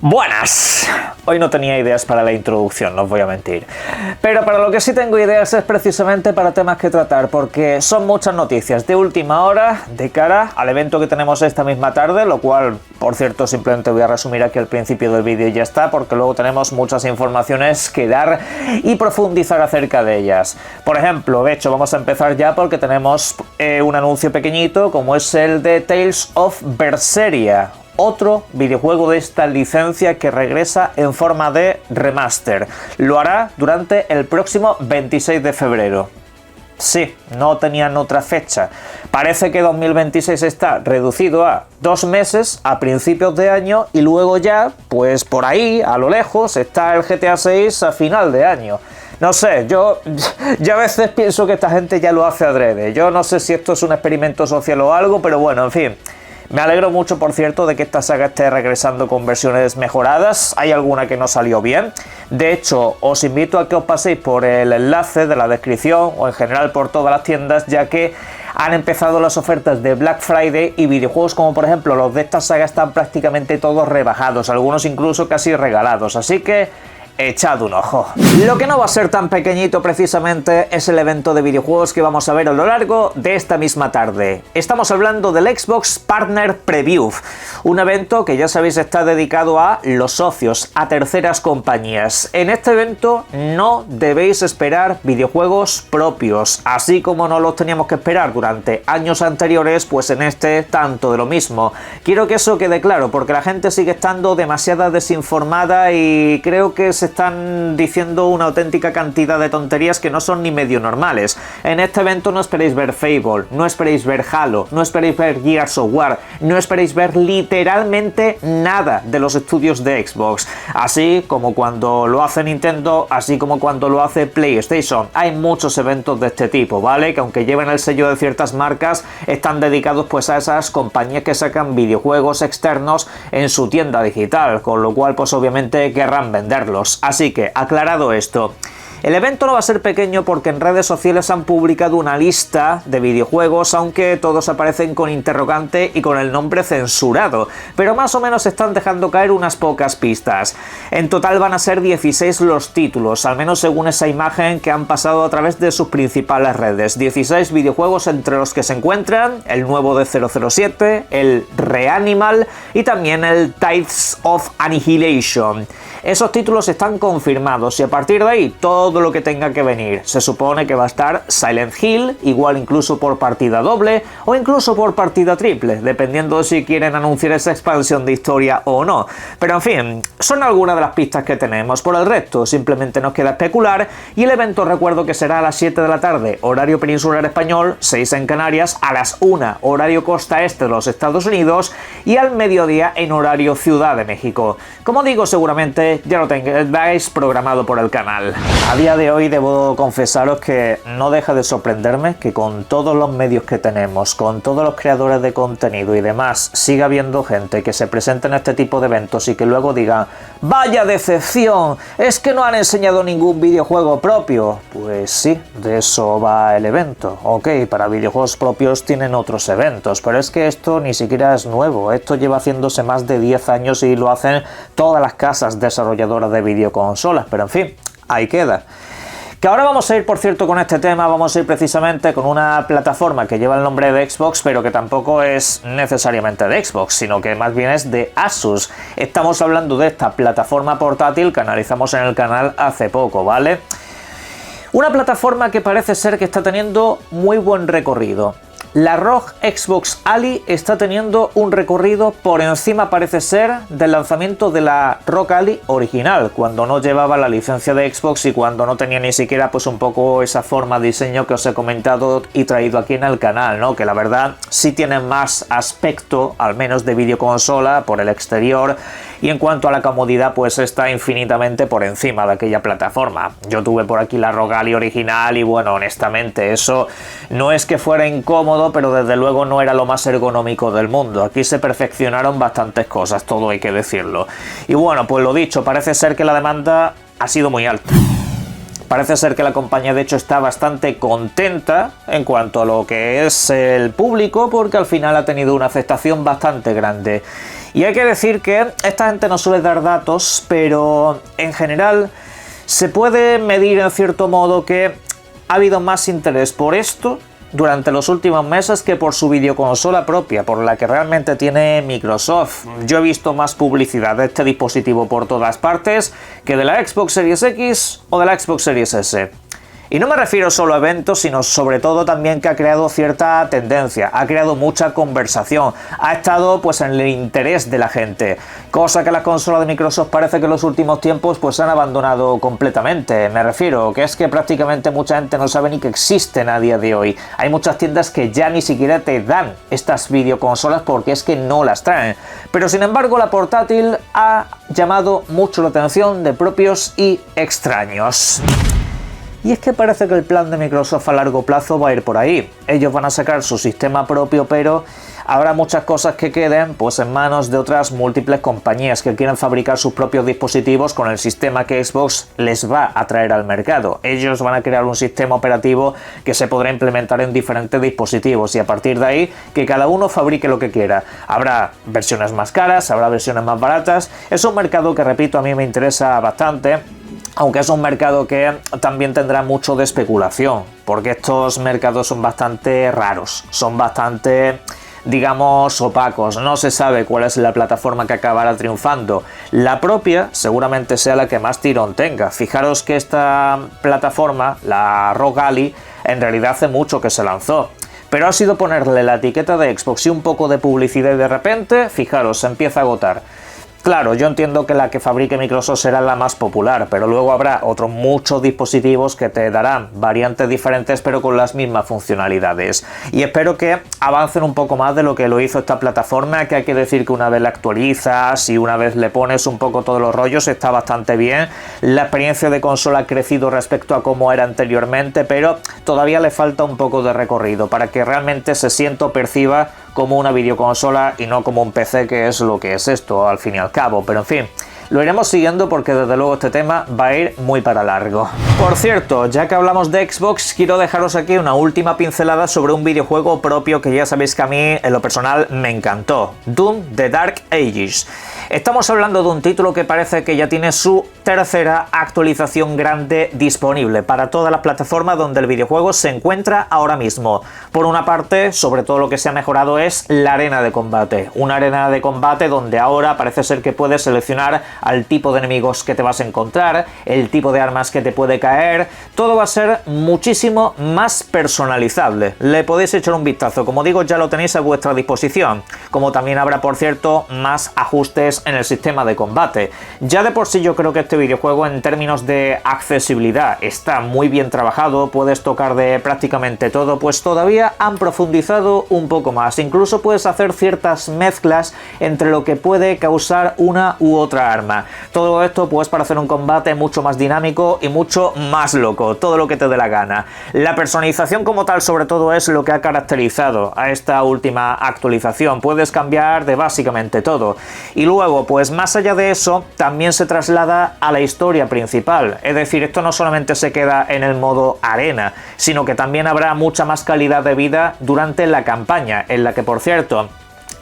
Buenas. Hoy no tenía ideas para la introducción, no os voy a mentir. Pero para lo que sí tengo ideas es precisamente para temas que tratar, porque son muchas noticias de última hora de cara al evento que tenemos esta misma tarde, lo cual, por cierto, simplemente voy a resumir aquí al principio del vídeo y ya está, porque luego tenemos muchas informaciones que dar y profundizar acerca de ellas. Por ejemplo, de hecho, vamos a empezar ya porque tenemos un anuncio pequeñito, como es el de Tales of Berseria. Otro videojuego de esta licencia que regresa en forma de remaster. Lo hará durante el próximo 26 de febrero. Sí, no tenían otra fecha. Parece que 2026 está reducido a 2 meses a principios de año y luego ya, pues por ahí, a lo lejos, está el GTA 6 a final de año. No sé, yo a veces pienso que esta gente ya lo hace adrede. Yo no sé si esto es un experimento social o algo, pero bueno, en fin. Me alegro mucho, por cierto, de que esta saga esté regresando con versiones mejoradas. Hay alguna que no salió bien. De hecho, os invito a que os paséis por el enlace de la descripción o en general por todas las tiendas, ya que han empezado las ofertas de Black Friday y videojuegos como por ejemplo los de esta saga están prácticamente todos rebajados, algunos incluso casi regalados. Así que echad un ojo. Lo que no va a ser tan pequeñito precisamente es el evento de videojuegos que vamos a ver a lo largo de esta misma tarde. Estamos hablando del Xbox Partner Preview, un evento que ya sabéis está dedicado a los socios, a terceras compañías. En este evento no debéis esperar videojuegos propios, así como no los teníamos que esperar durante años anteriores, pues en este tanto de lo mismo. Quiero que eso quede claro, porque la gente sigue estando demasiado desinformada y creo que se están diciendo una auténtica cantidad de tonterías que no son ni medio normales. En este evento no esperéis ver Fable, no esperéis ver Halo, no esperéis ver Gears of War, no esperéis ver literalmente nada de los estudios de Xbox. Así como cuando lo hace Nintendo, así como cuando lo hace PlayStation. Hay muchos eventos de este tipo, ¿vale? Que aunque lleven el sello de ciertas marcas, están dedicados pues a esas compañías que sacan videojuegos externos en su tienda digital, con lo cual pues obviamente querrán venderlos. Así que, aclarado esto, el evento no va a ser pequeño porque en redes sociales han publicado una lista de videojuegos, aunque todos aparecen con interrogante y con el nombre censurado, pero más o menos están dejando caer unas pocas pistas. En total van a ser 16 los títulos, al menos según esa imagen que han pasado a través de sus principales redes. 16 videojuegos entre los que se encuentran el nuevo de 007, el Reanimal y también el Tides of Annihilation. Esos títulos están confirmados y a partir de ahí todo lo que tenga que venir. Se supone que va a estar Silent Hill, igual incluso por partida doble o incluso por partida triple, dependiendo de si quieren anunciar esa expansión de historia o no. Pero en fin, son algunas de las pistas que tenemos. Por el resto, simplemente nos queda especular y el evento recuerdo que será a las 7 de la tarde, horario peninsular español, 6 en Canarias, a las 1, horario costa este de los Estados Unidos y al mediodía en horario Ciudad de México. Como digo, seguramente ya lo tengáis programado por el canal. A día de hoy debo confesaros que no deja de sorprenderme que con todos los medios que tenemos, con todos los creadores de contenido y demás, siga habiendo gente que se presenta en este tipo de eventos y que luego diga ¡vaya decepción! ¡Es que no han enseñado ningún videojuego propio! Pues sí, de eso va el evento. Ok, para videojuegos propios tienen otros eventos, pero es que esto ni siquiera es nuevo. Esto lleva haciéndose más de 10 años y lo hacen todas las casas desarrolladoras de videoconsolas, pero en fin, ahí queda. Que ahora vamos a ir, por cierto, con este tema, vamos a ir precisamente con una plataforma que lleva el nombre de Xbox, pero que tampoco es necesariamente de Xbox, sino que más bien es de Asus. Estamos hablando de esta plataforma portátil que analizamos en el canal hace poco, ¿vale? Una plataforma que parece ser que está teniendo muy buen recorrido. La ROG Xbox Ali está teniendo un recorrido por encima, parece ser, del lanzamiento de la ROG Ali original, cuando no llevaba la licencia de Xbox y cuando no tenía ni siquiera pues un poco esa forma de diseño que os he comentado y traído aquí en el canal, ¿no? Que la verdad sí tiene más aspecto, al menos de videoconsola, por el exterior, y en cuanto a la comodidad pues está infinitamente por encima de aquella plataforma. Yo tuve por aquí la ROG Ali original y bueno, honestamente eso no es que fuera incómodo, pero desde luego no era lo más ergonómico del mundo. Aquí se perfeccionaron bastantes cosas, todo hay que decirlo. Y bueno, pues lo dicho, parece ser que la demanda ha sido muy alta. Parece ser que la compañía de hecho está bastante contenta en cuanto a lo que es el público, porque al final ha tenido una aceptación bastante grande. Y hay que decir que esta gente no suele dar datos, pero en general se puede medir en cierto modo que ha habido más interés por esto durante los últimos meses que por su videoconsola propia, por la que realmente tiene Microsoft. Yo he visto más publicidad de este dispositivo por todas partes que de la Xbox Series X o de la Xbox Series S. Y no me refiero solo a eventos, sino sobre todo también que ha creado cierta tendencia, ha creado mucha conversación, ha estado pues en el interés de la gente, cosa que las consolas de Microsoft parece que en los últimos tiempos pues han abandonado completamente. Me refiero que es que prácticamente mucha gente no sabe ni que existen a día de hoy. Hay muchas tiendas que ya ni siquiera te dan estas videoconsolas porque es que no las traen. Pero sin embargo la portátil ha llamado mucho la atención de propios y extraños. Y es que parece que el plan de Microsoft a largo plazo va a ir por ahí. Ellos van a sacar su sistema propio, pero habrá muchas cosas que queden pues en manos de otras múltiples compañías que quieren fabricar sus propios dispositivos con el sistema que Xbox les va a traer al mercado. Ellos van a crear un sistema operativo que se podrá implementar en diferentes dispositivos y a partir de ahí que cada uno fabrique lo que quiera. Habrá versiones más caras, habrá versiones más baratas. Es un mercado que, repito, a mí me interesa bastante. Aunque es un mercado que también tendrá mucho de especulación, porque estos mercados son bastante raros, son bastante, digamos, opacos. No se sabe cuál es la plataforma que acabará triunfando. La propia seguramente sea la que más tirón tenga. Fijaros que esta plataforma, la ROG Ally, en realidad hace mucho que se lanzó. Pero ha sido ponerle la etiqueta de Xbox y un poco de publicidad y de repente, fijaros, se empieza a agotar. Claro, yo entiendo que la que fabrique Microsoft será la más popular, pero luego habrá otros muchos dispositivos que te darán variantes diferentes pero con las mismas funcionalidades. Y espero que avancen un poco más de lo que lo hizo esta plataforma, que hay que decir que una vez la actualizas y una vez le pones un poco todos los rollos está bastante bien. La experiencia de consola ha crecido respecto a cómo era anteriormente, pero todavía le falta un poco de recorrido para que realmente se sienta o perciba como una videoconsola y no como un PC, que es lo que es esto al fin y al cabo. Pero en fin, lo iremos siguiendo porque desde luego este tema va a ir muy para largo. Por cierto, ya que hablamos de Xbox, quiero dejaros aquí una última pincelada sobre un videojuego propio que ya sabéis que a mí en lo personal me encantó: Doom The Dark Ages. Estamos hablando de un título que parece que ya tiene su tercera actualización grande disponible para todas las plataformas donde el videojuego se encuentra ahora mismo. Por una parte, sobre todo lo que se ha mejorado es la arena de combate. Una arena de combate donde ahora parece ser que puedes seleccionar al tipo de enemigos que te vas a encontrar, el tipo de armas que te puede caer. Todo va a ser muchísimo más personalizable. Le podéis echar un vistazo. Como digo, ya lo tenéis a vuestra disposición. Como también habrá, por cierto, más ajustes en el sistema de combate. Ya de por sí yo creo que este videojuego en términos de accesibilidad está muy bien trabajado, puedes tocar de prácticamente todo, pues todavía han profundizado un poco más. Incluso puedes hacer ciertas mezclas entre lo que puede causar una u otra arma. Todo esto pues para hacer un combate mucho más dinámico y mucho más loco, todo lo que te dé la gana. La personalización como tal sobre todo es lo que ha caracterizado a esta última actualización. Puedes cambiar de básicamente todo. Y luego pues más allá de eso también se traslada a la historia principal, es decir, esto no solamente se queda en el modo arena, sino que también habrá mucha más calidad de vida durante la campaña, en la que por cierto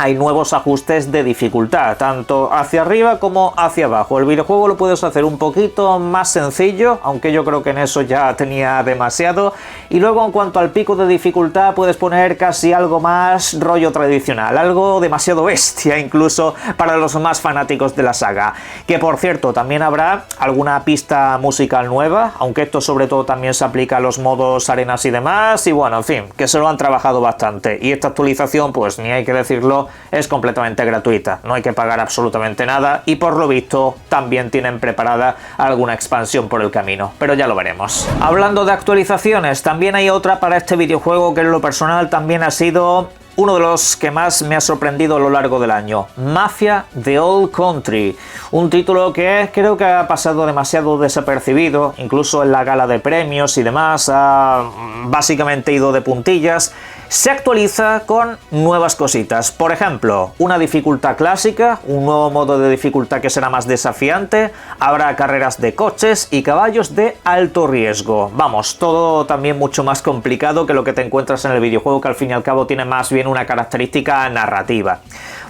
hay nuevos ajustes de dificultad, tanto hacia arriba como hacia abajo. El videojuego lo puedes hacer un poquito más sencillo, aunque yo creo que en eso ya tenía demasiado. Y luego en cuanto al pico de dificultad puedes poner casi algo más rollo tradicional, algo demasiado bestia incluso para los más fanáticos de la saga. Que por cierto, también habrá alguna pista musical nueva, aunque esto sobre todo también se aplica a los modos arenas y demás. Y bueno, en fin, que se lo han trabajado bastante. Y esta actualización, pues ni hay que decirlo, es completamente gratuita, no hay que pagar absolutamente nada y por lo visto también tienen preparada alguna expansión por el camino, pero ya lo veremos. Hablando de actualizaciones, también hay otra para este videojuego que en lo personal también ha sido uno de los que más me ha sorprendido a lo largo del año: Mafia: The Old Country, un título que creo que ha pasado demasiado desapercibido, incluso en la gala de premios y demás ha básicamente ido de puntillas. se actualiza con nuevas cositas. Por ejemplo, una dificultad clásica, un nuevo modo de dificultad que será más desafiante, habrá carreras de coches y caballos de alto riesgo. Vamos, todo también mucho más complicado que lo que te encuentras en el videojuego, que al fin y al cabo tiene más bien una característica narrativa.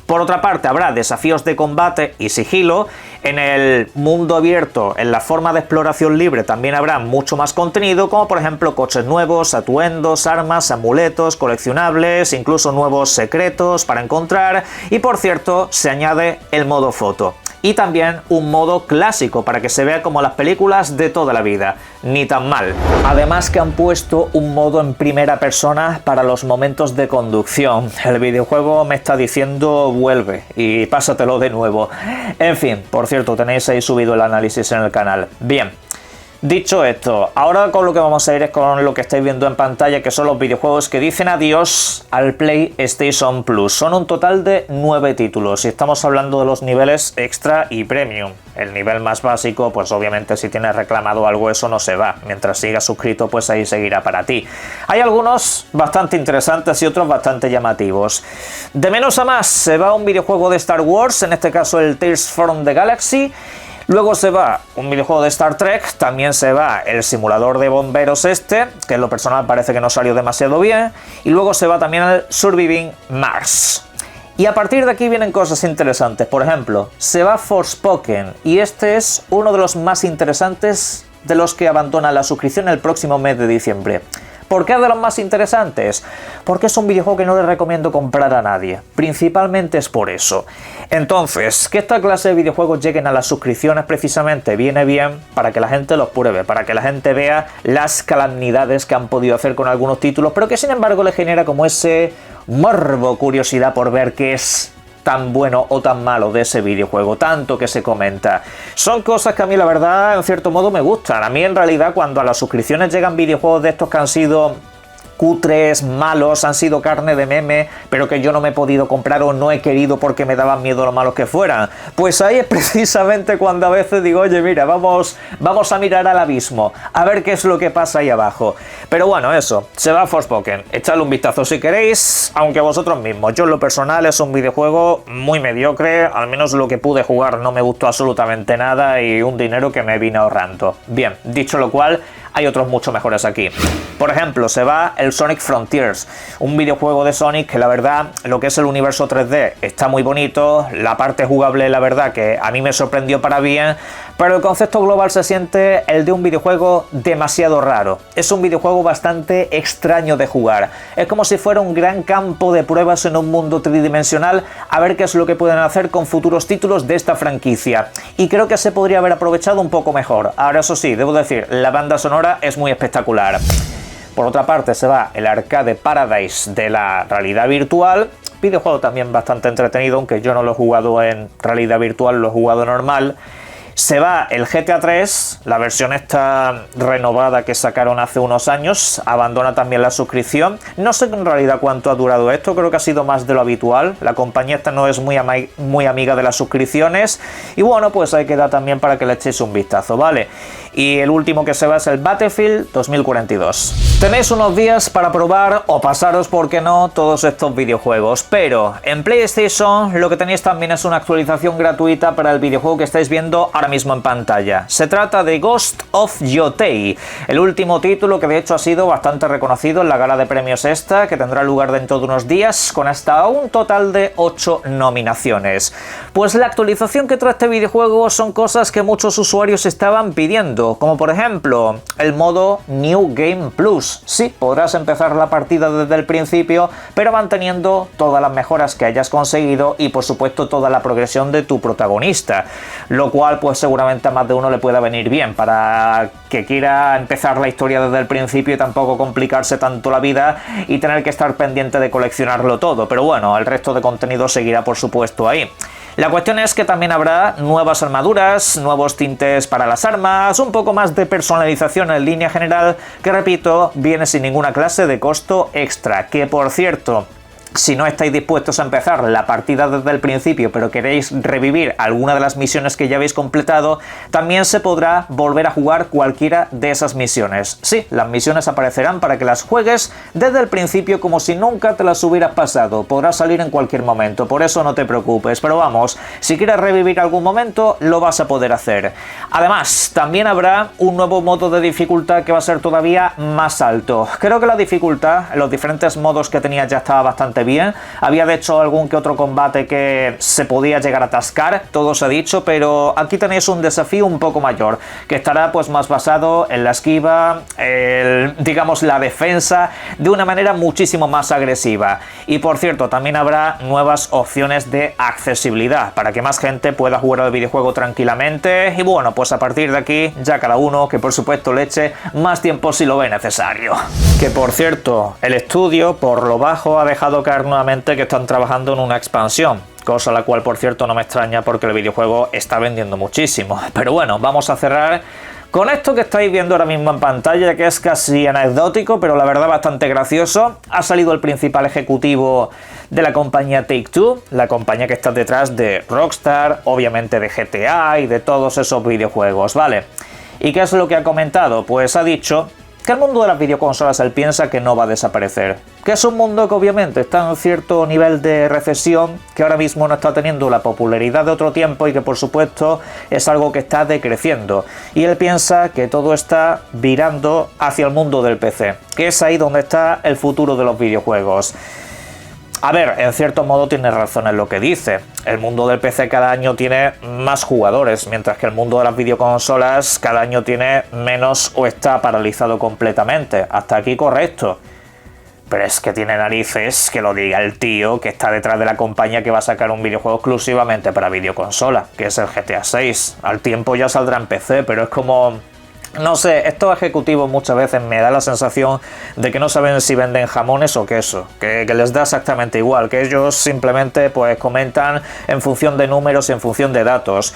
Por otra parte, habrá desafíos de combate y sigilo. En el mundo abierto, en la forma de exploración libre, también habrá mucho más contenido, como por ejemplo coches nuevos, atuendos, armas, amuletos, coleccionables, incluso nuevos secretos para encontrar. Y por cierto, se añade el modo foto. Y también un modo clásico para que se vea como las películas de toda la vida, ni tan mal. Además que han puesto un modo en primera persona para los momentos de conducción. El videojuego me está diciendo vuelve y pásatelo de nuevo. En fin, por cierto, tenéis ahí subido el análisis en el canal. Bien. Dicho esto, ahora con lo que vamos a ir es con lo que estáis viendo en pantalla, que son los videojuegos que dicen adiós al PlayStation Plus. Son un total de 9 títulos y estamos hablando de los niveles extra y premium. El nivel más básico, pues obviamente si tienes reclamado algo eso no se va. Mientras sigas suscrito, pues ahí seguirá para ti. Hay algunos bastante interesantes y otros bastante llamativos. De menos a más, se va un videojuego de Star Wars, en este caso el Tales from the Galaxy. Luego se va un videojuego de Star Trek, también se va el simulador de bomberos que en lo personal parece que no salió demasiado bien, y luego se va también el Surviving Mars. Y a partir de aquí vienen cosas interesantes, por ejemplo, se va Forspoken, y este es uno de los más interesantes de los que abandona la suscripción el próximo mes de diciembre. ¿Por qué es de los más interesantes? Porque es un videojuego que no le recomiendo comprar a nadie. Principalmente es por eso. Entonces, que esta clase de videojuegos lleguen a las suscripciones precisamente viene bien para que la gente los pruebe, para que la gente vea las calamidades que han podido hacer con algunos títulos, pero que sin embargo le genera como ese morbo, curiosidad por ver qué es tan bueno o tan malo de ese videojuego, tanto que se comenta. Son cosas que a mí la verdad en cierto modo me gustan. A mí en realidad cuando a las suscripciones llegan videojuegos de estos que han sido cutres, malos, han sido carne de meme, pero que yo no me he podido comprar o no he querido porque me daban miedo lo malos que fueran, pues ahí es precisamente cuando a veces digo, oye mira, vamos a mirar al abismo, a ver qué es lo que pasa ahí abajo. Pero bueno, eso, se va Forspoken, echadle un vistazo si queréis, aunque vosotros mismos. Yo en lo personal es un videojuego muy mediocre, al menos lo que pude jugar no me gustó absolutamente nada y un dinero que me vine ahorrando. Bien, dicho lo cual, hay otros mucho mejores aquí. Por ejemplo, se va el Sonic Frontiers, un videojuego de Sonic que la verdad, lo que es el universo 3D está muy bonito, la parte jugable la verdad que a mí me sorprendió para bien, pero el concepto global se siente el de un videojuego demasiado raro. Es un videojuego bastante extraño de jugar. Es como si fuera un gran campo de pruebas en un mundo tridimensional a ver qué es lo que pueden hacer con futuros títulos de esta franquicia. Y creo que se podría haber aprovechado un poco mejor. Ahora eso sí, debo decir, la banda sonora es muy espectacular. Por otra parte se va el Arcade Paradise de la realidad virtual, videojuego también bastante entretenido, aunque yo no lo he jugado en realidad virtual, lo he jugado normal. Se va el GTA 3, la versión esta renovada que sacaron hace unos años, abandona también la suscripción. No sé en realidad cuánto ha durado esto, creo que ha sido más de lo habitual. La compañía esta no es muy amiga de las suscripciones. Y bueno, pues ahí queda también para que le echéis un vistazo, ¿vale? Y el último que se va es el Battlefield 2042. Tenéis unos días para probar o pasaros, por qué no, todos estos videojuegos. Pero en PlayStation lo que tenéis también es una actualización gratuita para el videojuego que estáis viendo ahora mismo en pantalla. Se trata de Ghost of Yotei, el último título que de hecho ha sido bastante reconocido en la gala de premios esta, que tendrá lugar dentro de unos días, con hasta un total de 8 nominaciones. Pues la actualización que trae este videojuego son cosas que muchos usuarios estaban pidiendo, como por ejemplo el modo New Game Plus. Sí, podrás empezar la partida desde el principio, pero manteniendo todas las mejoras que hayas conseguido y por supuesto toda la progresión de tu protagonista, lo cual pues seguramente a más de uno le pueda venir bien para que quiera empezar la historia desde el principio y tampoco complicarse tanto la vida y tener que estar pendiente de coleccionarlo todo, pero bueno, el resto de contenido seguirá por supuesto ahí. La cuestión es que también habrá nuevas armaduras, nuevos tintes para las armas, un poco más de personalización en línea general, que repito, viene sin ninguna clase de costo extra, que por cierto, si no estáis dispuestos a empezar la partida desde el principio, pero queréis revivir alguna de las misiones que ya habéis completado, también se podrá volver a jugar cualquiera de esas misiones. Sí, las misiones aparecerán para que las juegues desde el principio como si nunca te las hubieras pasado. Podrás salir en cualquier momento, por eso no te preocupes. Pero vamos, si quieres revivir algún momento, lo vas a poder hacer. Además, también habrá un nuevo modo de dificultad que va a ser todavía más alto. Creo que la dificultad en los diferentes modos que tenía ya estaba bastante bien. Había de hecho algún que otro combate que se podía llegar a atascar, todo se ha dicho, pero aquí tenéis un desafío un poco mayor, que estará pues más basado en la esquiva, digamos la defensa, de una manera muchísimo más agresiva. Y por cierto, también habrá nuevas opciones de accesibilidad, para que más gente pueda jugar al videojuego tranquilamente, y bueno, pues a partir de aquí ya cada uno que por supuesto le eche más tiempo si lo ve necesario. Que por cierto, el estudio por lo bajo ha dejado caer nuevamente que están trabajando en una expansión, cosa la cual por cierto no me extraña porque el videojuego está vendiendo muchísimo. Pero bueno, vamos a cerrar con esto que estáis viendo ahora mismo en pantalla, que es casi anecdótico, pero la verdad bastante gracioso. Ha salido el principal ejecutivo de la compañía Take-Two, la compañía que está detrás de Rockstar, obviamente de GTA y de todos esos videojuegos, ¿vale? ¿Y qué es lo que ha comentado? Pues ha dicho que el mundo de las videoconsolas él piensa que no va a desaparecer, que es un mundo que obviamente está en cierto nivel de recesión, que ahora mismo no está teniendo la popularidad de otro tiempo y que por supuesto es algo que está decreciendo, y él piensa que todo está virando hacia el mundo del PC, que es ahí donde está el futuro de los videojuegos. A ver, en cierto modo tiene razón en lo que dice. El mundo del PC cada año tiene más jugadores, mientras que el mundo de las videoconsolas cada año tiene menos o está paralizado completamente. Hasta aquí correcto. Pero es que tiene narices que lo diga el tío que está detrás de la compañía que va a sacar un videojuego exclusivamente para videoconsola, que es el GTA 6. Al tiempo ya saldrá en PC, pero es como... No sé, estos ejecutivos muchas veces me da la sensación de que no saben si venden jamones o queso, que les da exactamente igual, que ellos simplemente pues comentan en función de números y en función de datos.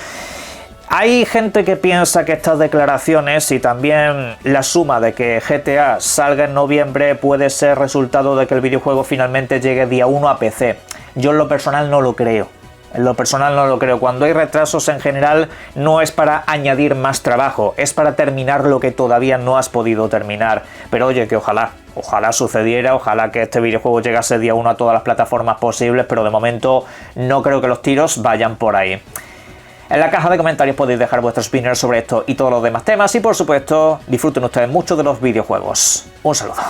Hay gente que piensa que estas declaraciones y también la suma de que GTA salga en noviembre puede ser resultado de que el videojuego finalmente llegue día 1 a PC. Yo en lo personal no lo creo. En lo personal no lo creo. Cuando hay retrasos en general no es para añadir más trabajo, es para terminar lo que todavía no has podido terminar. Pero oye, que ojalá sucediera, ojalá que este videojuego llegase día 1 a todas las plataformas posibles, pero de momento no creo que los tiros vayan por ahí. En la caja de comentarios podéis dejar vuestros opiniones sobre esto y todos los demás temas y por supuesto disfruten ustedes mucho de los videojuegos. Un saludo.